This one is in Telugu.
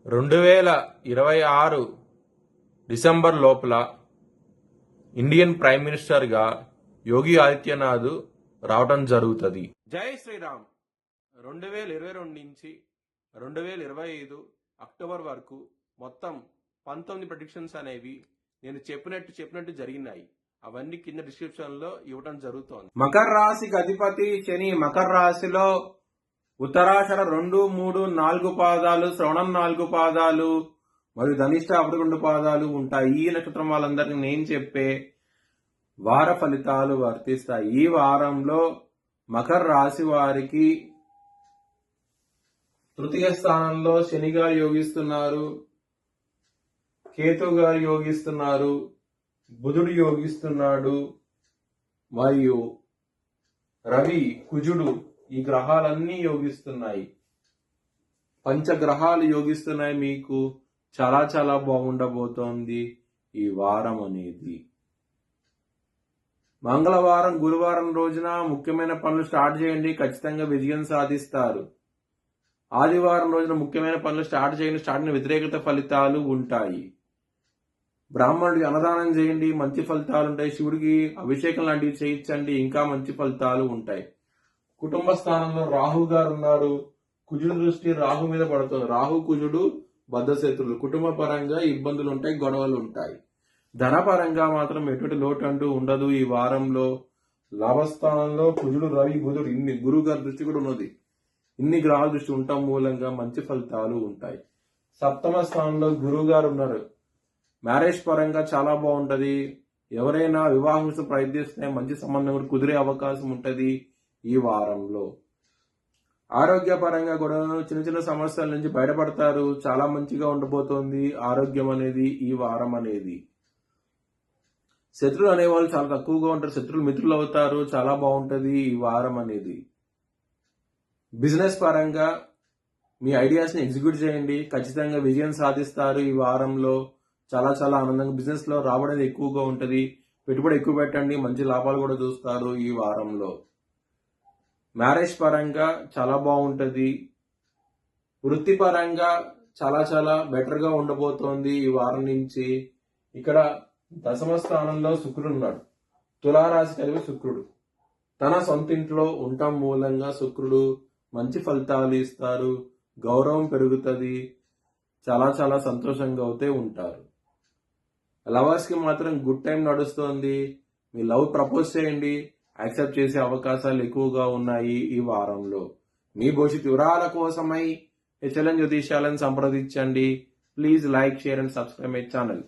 2026 డిసెంబర్ లోపల ఇండియన్ ప్రైమ్ మినిస్టర్గా యోగి ఆదిత్యనాథ్ రావటం జరుగుతుంది. జై శ్రీరామ్. 2022 నుంచి 2025 అక్టోబర్ వరకు మొత్తం 19 ప్రెడిక్షన్స్ అనేవి నేను చెప్పినట్టు జరిగినాయి. అవన్నీ కింద డిస్క్రిప్షన్ లో ఇవ్వడం జరుగుతోంది. మకర రాశికి అధిపతి శని మకర రాశిలో ఉత్తరాషర 2, 3, 4 పాదాలు, శ్రవణం 4 పాదాలు మరియు ధనిష్ట 1 పాదాలు ఉంటాయి. ఈ నక్షత్రం వాళ్ళందరికీ నేను చెప్పే వార ఫలితాలు వర్తిస్తాయి. ఈ వారంలో మకర రాశి వారికి తృతీయ స్థానంలో శని గారు యోగిస్తున్నారు, కేతు గారు యోగిస్తున్నారు, బుధుడు యోగిస్తున్నాడు మరియు రవి, కుజుడు ఈ గ్రహాలన్నీ యోగిస్తున్నాయి. పంచగ్రహాలు యోగిస్తున్నాయి. మీకు చాలా చాలా బాగుండబోతోంది ఈ వారం అనేది. మంగళవారం, గురువారం రోజున ముఖ్యమైన పనులు స్టార్ట్ చేయండి, ఖచ్చితంగా విజయం సాధిస్తారు. ఆదివారం రోజున ముఖ్యమైన పనులు స్టార్ట్ చేయండి, స్టార్ట్ వ్యతిరేకత ఫలితాలు ఉంటాయి. బ్రాహ్మణుడికి అన్నదానం చేయండి, మంచి ఫలితాలు ఉంటాయి. శివుడికి అభిషేకం లాంటివి చేయించండి, ఇంకా మంచి ఫలితాలు ఉంటాయి. కుటుంబ స్థానంలో రాహు గారు ఉన్నారు. కుజుడు దృష్టి రాహు మీద పడుతుంది. రాహు, కుజుడు బద్ధశత్రులు. కుటుంబ పరంగా ఇబ్బందులు ఉంటాయి, గొడవలు ఉంటాయి. ధనపరంగా మాత్రం ఎటువంటి లోటు అంటూ ఉండదు. ఈ వారంలో లాభస్థానంలో కుజుడు, రవి, బుధుడు గురువు గారి దృష్టి కూడా ఉన్నది. ఇన్ని గ్రహాల దృష్టి ఉండటం మూలంగా మంచి ఫలితాలు ఉంటాయి. సప్తమ స్థానంలో గురువు గారు ఉన్నారు. మ్యారేజ్ పరంగా చాలా బాగుంటది. ఎవరైనా వివాహం కోసం ప్రయత్నిస్తే మంచి సంబంధం కూడా కుదిరే అవకాశం ఉంటది ఈ వారంలో. ఆరోగ్యపరంగా కూడా చిన్న చిన్న సమస్యల నుంచి బయటపడతారు. చాలా మంచిగా ఉండబోతోంది ఆరోగ్యం అనేది ఈ వారం అనేది. శత్రువులు అనేవాళ్ళు చాలా తక్కువగా ఉంటారు. శత్రువులు మిత్రులు అవుతారు. చాలా బాగుంటది ఈ వారం అనేది. బిజినెస్ పరంగా మీ ఐడియాస్ ని ఎగ్జిక్యూట్ చేయండి, ఖచ్చితంగా విజయం సాధిస్తారు ఈ వారంలో. చాలా చాలా ఆనందంగా బిజినెస్ లో రాబడేది ఎక్కువగా ఉంటది. పెట్టుబడి ఎక్కువ పెట్టండి, మంచి లాభాలు కూడా చూస్తారు ఈ వారంలో. మ్యారేజ్ పరంగా చాలా బాగుంటది. వృత్తిపరంగా చాలా చాలా బెటర్ గా ఉండబోతోంది ఈ వారం నుంచి. ఇక్కడ దశమ స్థానంలో శుక్రుడు ఉన్నాడు. తులారాశి కలిగి శుక్రుడు తన సొంత ఇంట్లో ఉండటం మూలంగా శుక్రుడు మంచి ఫలితాలు ఇస్తారు. గౌరవం పెరుగుతుంది. చాలా చాలా సంతోషంగా అయితే ఉంటారు. లవర్స్ కి మాత్రం గుడ్ టైం నడుస్తోంది. మీ లవ్ ప్రపోజ్ చేయండి, యాక్సెప్ట్ చేసే అవకాశాలు ఎక్కువగా ఉన్నాయి ఈ వారంలో. మీ భవిష్యత్ వివరాల కోసమై HLN జ్యోతిష్యాలను సంప్రదించండి. Please like, share and subscribe my channel.